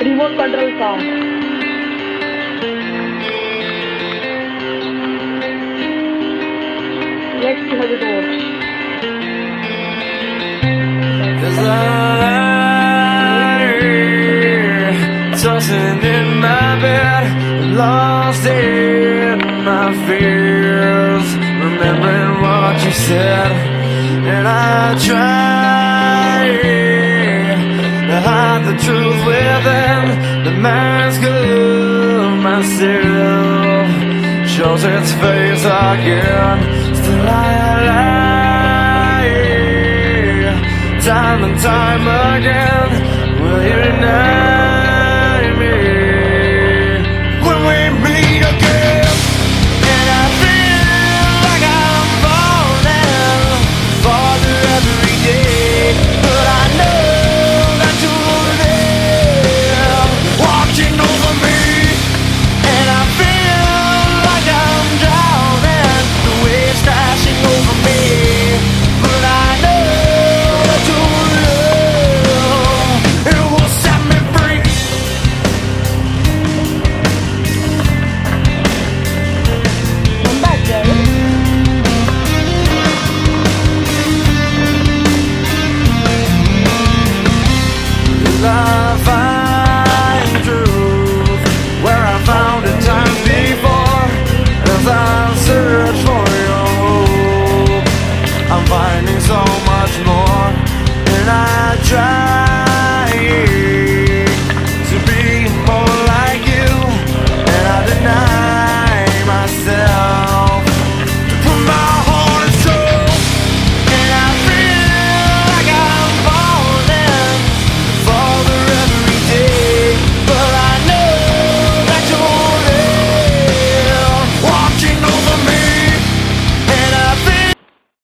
remote control car. Let's see how it works. 'Cause I'm tossing in my bed, lost in my fears, remembering what you said, and I try to hide the truth within. The mask of myself shows its face again. Still I lie, time and time again. Will you know?